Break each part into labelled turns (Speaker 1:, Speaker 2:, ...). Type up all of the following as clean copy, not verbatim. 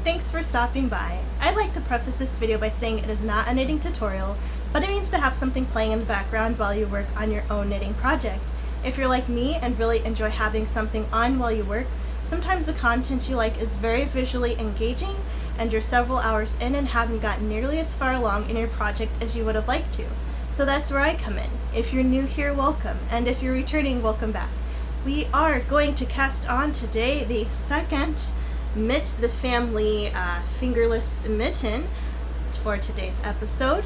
Speaker 1: Thanks for stopping by. I'd like to preface this video by saying it is not a knitting tutorial, but it means to have something playing in the background while you work on your own knitting project. If you're like me and really enjoy having something on while you work, sometimes the content you like is very visually engaging and you're several hours in and haven't gotten nearly as far along in your project as you would have liked to. So that's where I come in. If you're new here, welcome, and if you're returning, welcome back. We are going to cast on today the second Mitt the Family fingerless mitten for today's episode.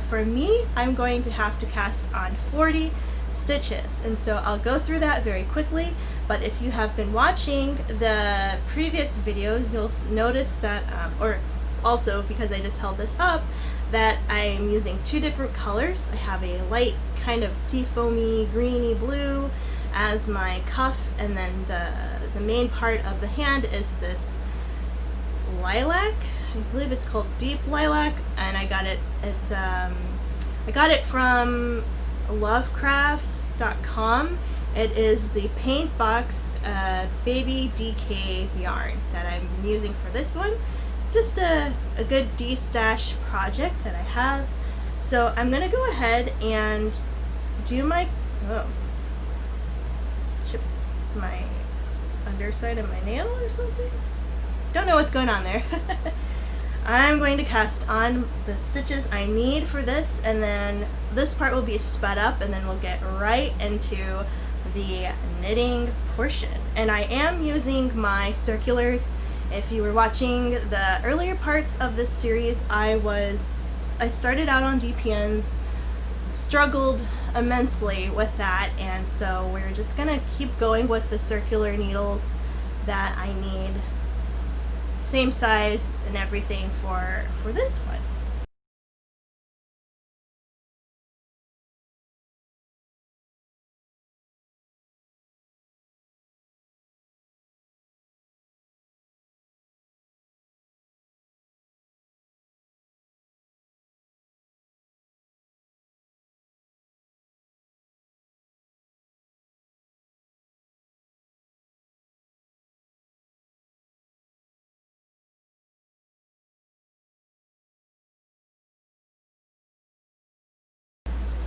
Speaker 1: For me, I'm going to have to cast on 40 stitches, and so I'll go through that very quickly. But if you have been watching the previous videos, you'll notice that, or also because I just held this up, that I'm using two different colors. I have a light kind of seafoamy greeny blue as my cuff, and then the main part of the hand is this lilac. I believe it's called Deep Lilac, and I got it from lovecrafts.com. It is the paint box baby DK yarn that I'm using for this one. Just a good de-stash project that I have. So I'm gonna go ahead and do my chip my underside of my nail or something. Don't know what's going on there. I'm going to cast on the stitches I need for this, and then this part will be sped up, and then we'll get right into the knitting portion. And I am using my circulars. If you were watching the earlier parts of this series, I started out on DPNs, struggled immensely with that, and so we're just gonna keep going with the circular needles that I need, same size and everything for this one.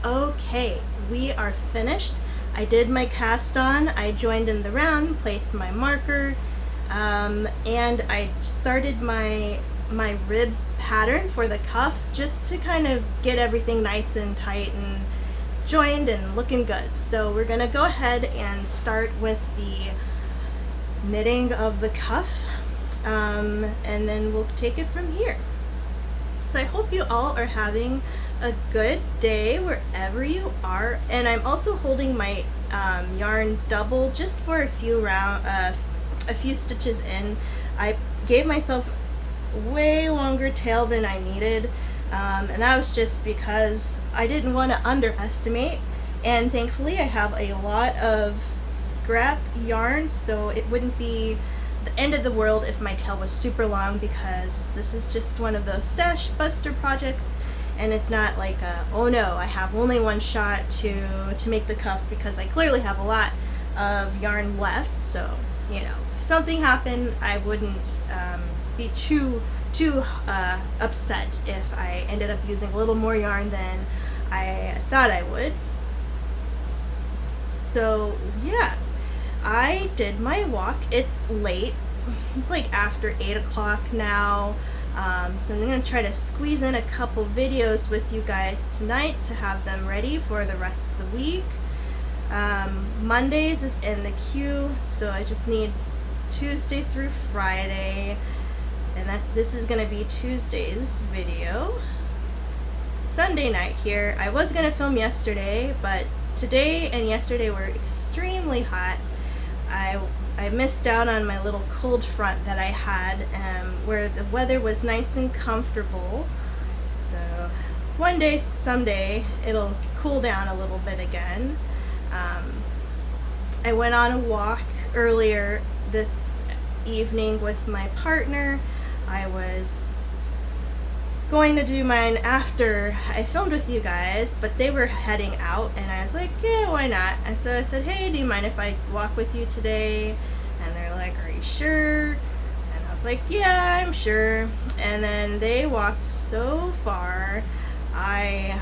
Speaker 1: Okay, we are finished. I did my cast on, I joined in the round, placed my marker, and I started my rib pattern for the cuff just to kind of get everything nice and tight and joined and looking good. So we're gonna go ahead and start with the knitting of the cuff, and then we'll take it from here. So I hope you all are having a good day wherever you are, and I'm also holding my yarn double just for a few stitches in. I gave myself way longer tail than I needed, and that was just because I didn't want to underestimate, and thankfully I have a lot of scrap yarn, so it wouldn't be the end of the world if my tail was super long, because this is just one of those stash buster projects, and it's not like oh no, I have only one shot to make the cuff, because I clearly have a lot of yarn left. So, you know, if something happened, I wouldn't be too upset if I ended up using a little more yarn than I thought I would. So yeah, I did my walk. It's late. It's like after 8 o'clock now. So I'm going to try to squeeze in a couple videos with you guys tonight to have them ready for the rest of the week. Mondays is in the queue, so I just need Tuesday through Friday, and this is going to be Tuesday's video. Sunday night here. I was going to film yesterday, but today and yesterday were extremely hot. I missed out on my little cold front that I had, where the weather was nice and comfortable. So one day, someday, it'll cool down a little bit again. I went on a walk earlier this evening with my partner. I was going to do mine after I filmed with you guys, but they were heading out, and I was like, yeah, why not? And so I said, hey, do you mind if I walk with you today? And they're like, are you sure? And I was was like, yeah, I'm sure. And then they walked so far. I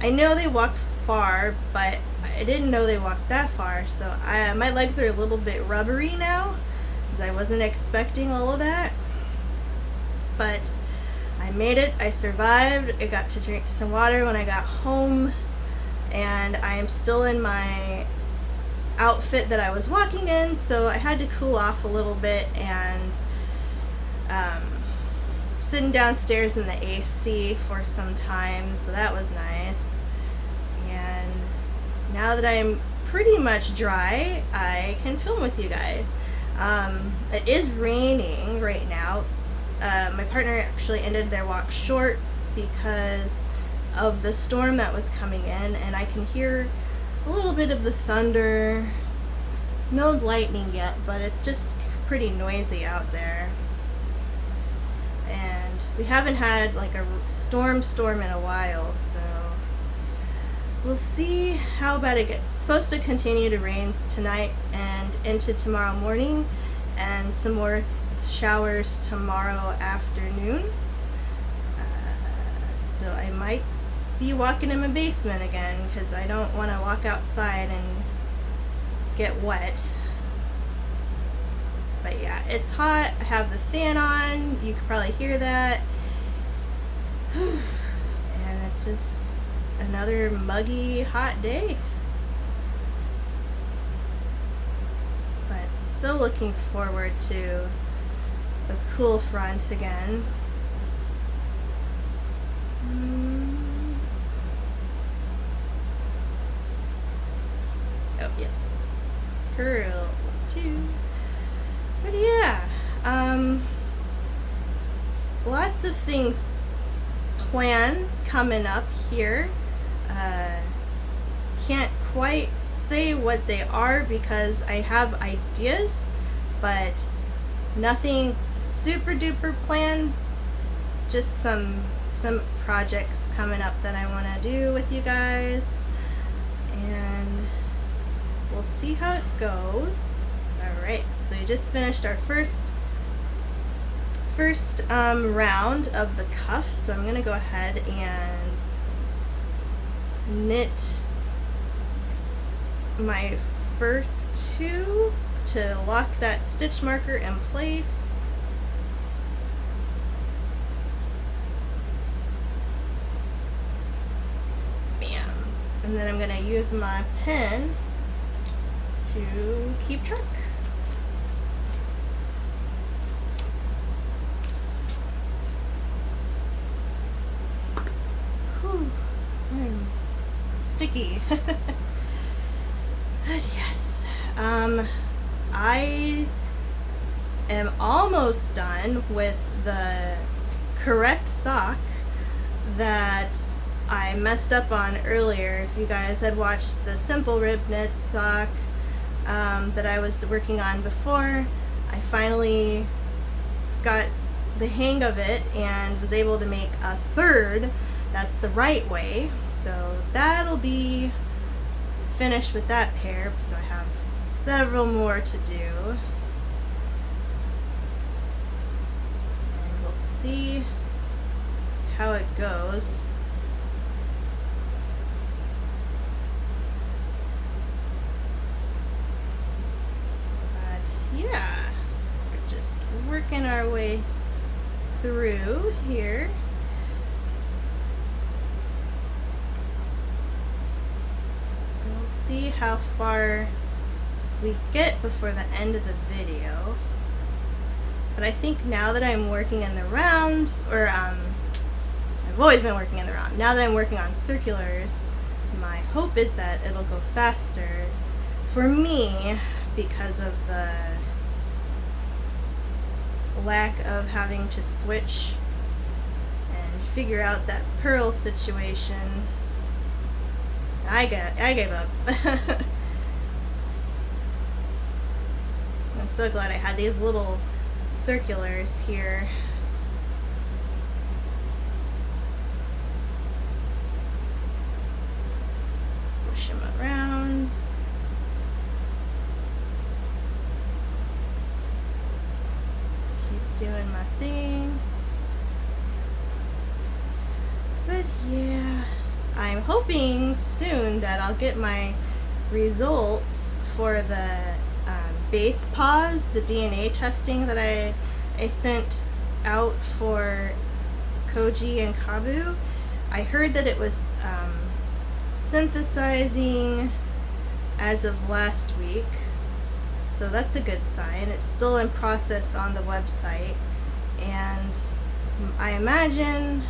Speaker 1: know they walked far, but I didn't know they walked that far. So my legs are a little bit rubbery now, because I wasn't expecting all of that. But I made it. I survived. I got to drink some water when I got home, and I am still in my outfit that I was walking in, so I had to cool off a little bit, and sitting downstairs in the AC for some time, so that was nice. And now that I'm pretty much dry, I can film with you guys. It is raining right now. My partner actually ended their walk short because of the storm that was coming in, and I can hear a little bit of the thunder. No lightning yet, but it's just pretty noisy out there. And we haven't had like a storm in a while, so we'll see how bad it gets. It's supposed to continue to rain tonight and into tomorrow morning, and some more showers tomorrow afternoon. So I might be walking in my basement again, because I don't want to walk outside and get wet. But yeah, it's hot. I have the fan on. You can probably hear that. And it's just another muggy, hot day. But so looking forward to the cool front again. Oh yes, curl too. But yeah, lots of things planned coming up here. Can't quite say what they are because I have ideas, but nothing super duper planned. Just some projects coming up that I want to do with you guys, and we'll see how it goes. Alright, so we just finished our first round of the cuff, so I'm going to go ahead and knit my first two to lock that stitch marker in place. Bam. And then I'm going to use my pen to keep track. Whew, I'm sticky. But yes, I am almost done with the correct sock that I messed up on earlier. If you guys had watched the simple rib knit sock that I was working on before, I finally got the hang of it and was able to make a third that's the right way. So that'll be finished with that pair, so I have several more to do. And we'll see how it goes. But yeah, we're just working our way through here. We'll see how far we get before the end of the video. But I think now that I'm working in the round, or I've always been working in the round. Now that I'm working on circulars, my hope is that it'll go faster for me because of the lack of having to switch and figure out that purl situation. I gave up. I'm so glad I had these little circulars here. Push them around. doing my thing. But yeah, I'm hoping soon that I'll get my results for the base pause, the DNA testing that I sent out for Koji and Kabu. I heard that it was synthesizing as of last week, so that's a good sign. It's still in process on the website, and I imagine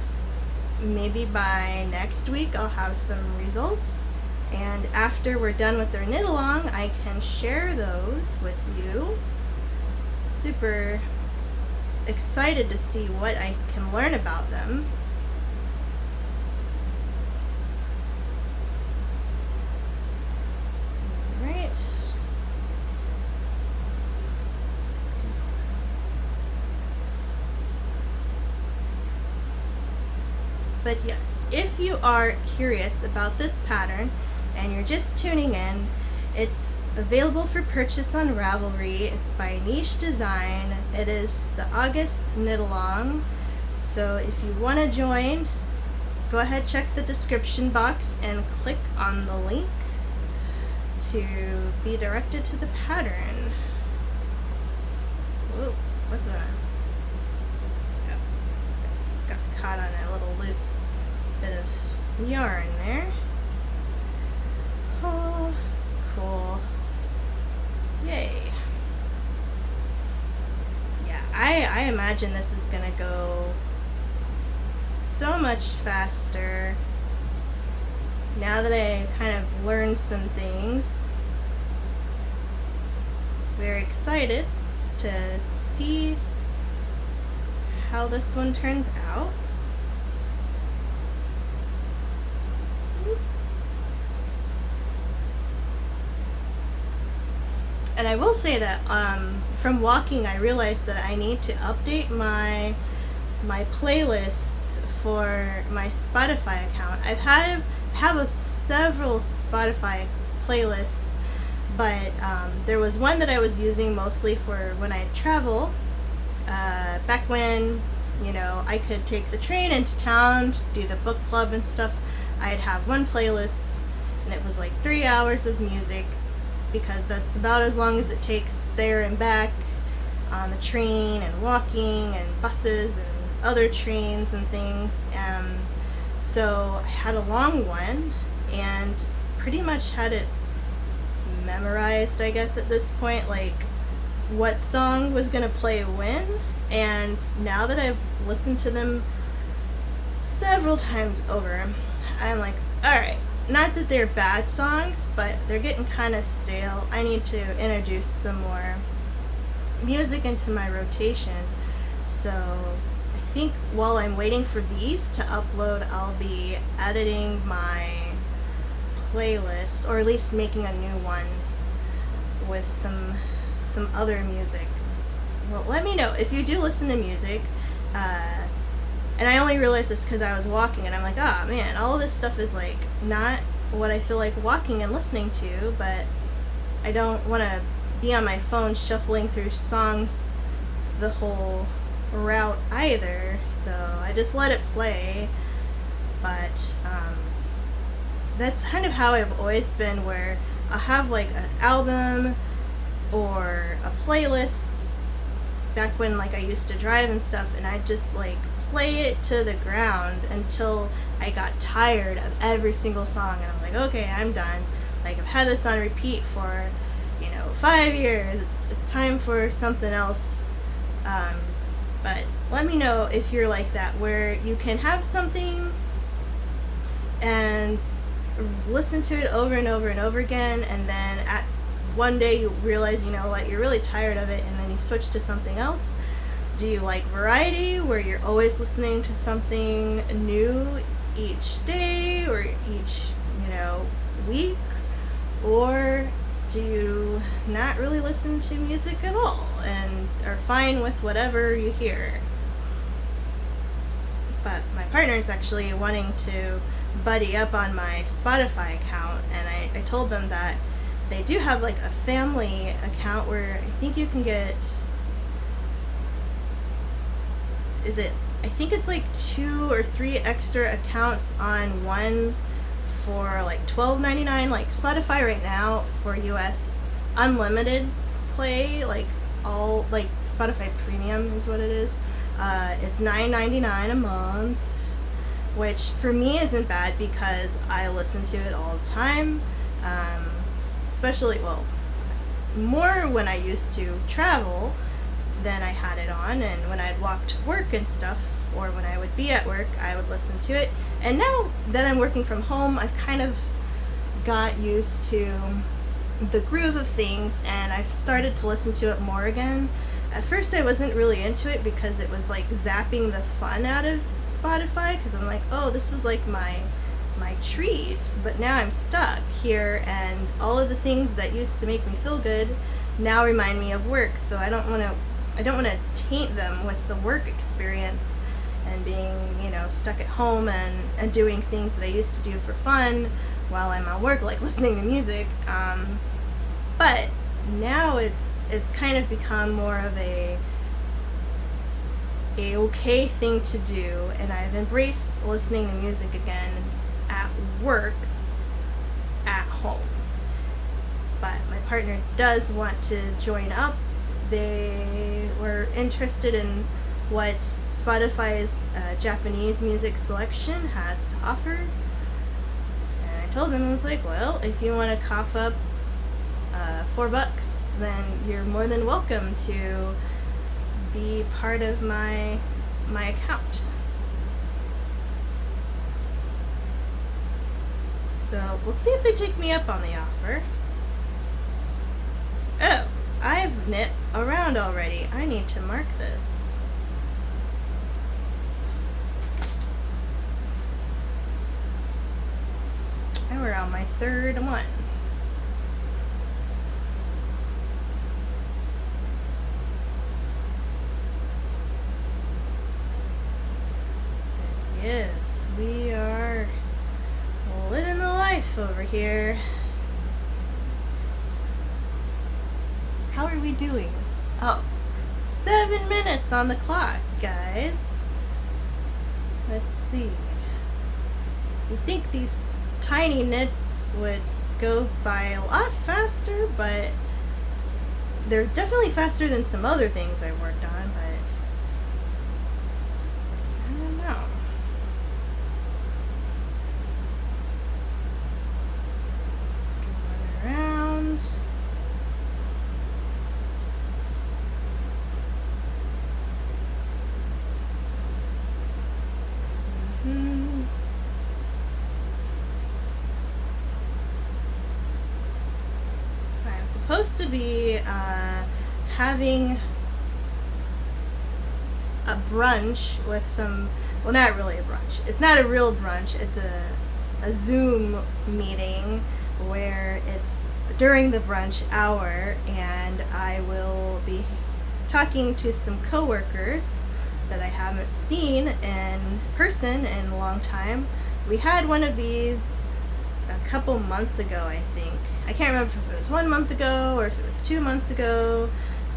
Speaker 1: maybe by next week I'll have some results, and after we're done with their knit along, I can share those with you. Super excited to see what I can learn about them. Alright. But yes, if you are curious about this pattern and you're just tuning in, it's available for purchase on Ravelry. It's by Neish Design. It is the August knit along. So if you want to join, go ahead, check the description box and click on the link to be directed to the pattern. Whoa, what's going on? Got caught on a little loose bit of yarn there. Oh, cool. Yay. Yeah, I imagine this is gonna go so much faster now that I kind of learned some things. Very excited to see how this one turns out. And I will say that from walking, I realized that I need to update my playlists for my Spotify account. Have several Spotify playlists, but there was one that I was using mostly for when I travel. Back when, you know, I could take the train into town to do the book club and stuff, I'd have one playlist, and it was like 3 hours of music, because that's about as long as it takes there and back on the train and walking and buses and other trains and things. So I had a long one and pretty much had it memorized, I guess, at this point, like what song was gonna play when. And now that I've listened to them several times over, I'm like, alright, not that they're bad songs, but they're getting kind of stale. I need to introduce some more music into my rotation. So I think while I'm waiting for these to upload, I'll be editing my playlist, or at least making a new one with some other music. Well, let me know if you do listen to music. And I only realized this because I was walking, and I'm like, oh man, all of this stuff is like not what I feel like walking and listening to, but I don't want to be on my phone shuffling through songs the whole route either, so I just let it play. But that's kind of how I've always been, where I'll have like an album or a playlist back when like I used to drive and stuff, and I just like play it to the ground until I got tired of every single song, and I'm like, okay, I'm done. Like, I've had this on repeat for, 5 years. It's time for something else. But let me know if you're like that, where you can have something and listen to it over and over and over again, and then at one day you realize, you know what, you're really tired of it, and then you switch to something else. Do you like variety, where you're always listening to something new each day or each, week? Or do you not really listen to music at all and are fine with whatever you hear? But my partner is actually wanting to buddy up on my Spotify account, and I told them that they do have like a family account where I think you can get is it, I think it's like 2 or 3 extra accounts on one for like $12.99. Like Spotify right now for US unlimited play, like all, like Spotify Premium is what it is. It's $9.99 a month, which for me isn't bad because I listen to it all the time. Especially, well, more when I used to travel, then I had it on, and when I'd walk to work and stuff, or when I would be at work, I would listen to it. And now that I'm working from home, I've kind of got used to the groove of things, and I've started to listen to it more again. At first I wasn't really into it because it was like zapping the fun out of Spotify, because I'm like, oh, this was like my treat, but now I'm stuck here, and all of the things that used to make me feel good now remind me of work. So I don't want to taint them with the work experience and being, you know, stuck at home and doing things that I used to do for fun while I'm at work, like listening to music. But now it's kind of become more of a okay thing to do, and I've embraced listening to music again at work, at home. But my partner does want to join up. They were interested in what Spotify's Japanese music selection has to offer. And I told them, I was like, well, if you want to cough up $4, then you're more than welcome to be part of my account. So we'll see if they take me up on the offer. Oh, I've nipped around already. I need to mark this. And we're on my third one. Yes, we are living the life over here. How are we doing? Oh, 7 minutes on the clock, guys. Let's see. You'd think these tiny knits would go by a lot faster, but they're definitely faster than some other things I've worked on, but I don't know. Let's go around. So I'm supposed to be having a brunch with some, well, not really a brunch. It's not a real brunch. It's a Zoom meeting where it's during the brunch hour, and I will be talking to some coworkers that I haven't seen in person in a long time. We had one of these a couple months ago, I think. I can't remember if it was 1 month ago or if it was 2 months ago,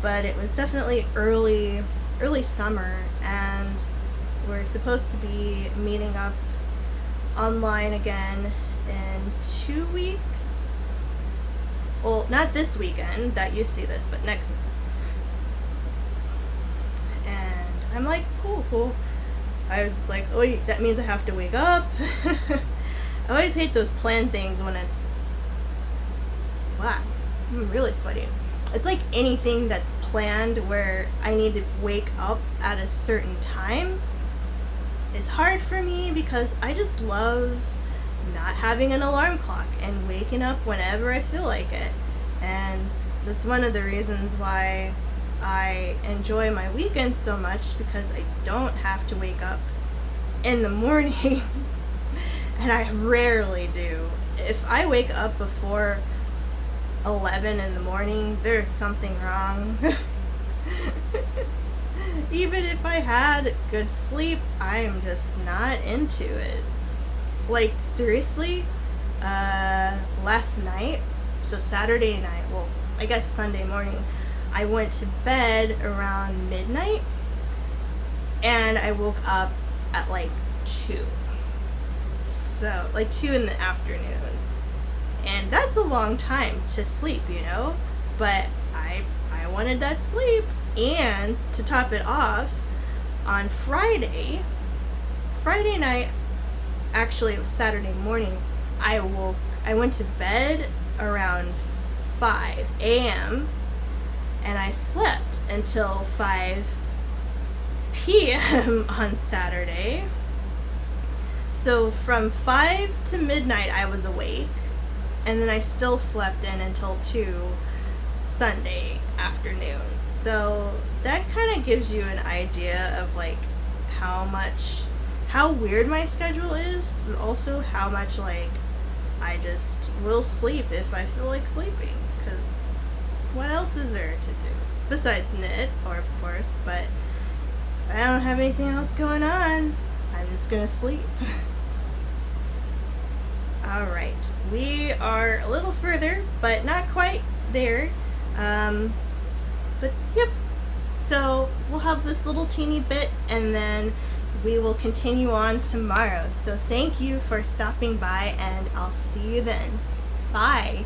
Speaker 1: but it was definitely early summer, and we're supposed to be meeting up online again in 2 weeks. Well, not this weekend that you see this, but next. And I'm like, cool. I was just like, oh, that means I have to wake up. I always hate those planned things when it's, wow, I'm really sweaty. It's like anything that's planned where I need to wake up at a certain time is hard for me, because I just love not having an alarm clock and waking up whenever I feel like it. And that's one of the reasons why I enjoy my weekends so much, because I don't have to wake up in the morning. And I rarely do. If I wake up before 11 in the morning, there's something wrong. Even if I had good sleep, I am just not into it. Like, seriously, last night, so Saturday night, well, I guess Sunday morning, I went to bed around midnight, and I woke up at like 2. So, like 2 in the afternoon. And that's a long time to sleep, you know? But I wanted that sleep. And to top it off, on Friday night, actually it was Saturday morning, I went to bed around 5 a.m. and I slept until 5 p.m. on Saturday. So from 5 to midnight I was awake, and then I still slept in until 2 Sunday afternoon. So that kind of gives you an idea of like how weird my schedule is, and also how much like I just will sleep if I feel like sleeping, because what else is there to do besides knit, or of course, but if I don't have anything else going on, I'm just gonna sleep. Alright, we are a little further, but not quite there. But yep, so we'll have this little teeny bit, and then we will continue on tomorrow. So thank you for stopping by, and I'll see you then. Bye.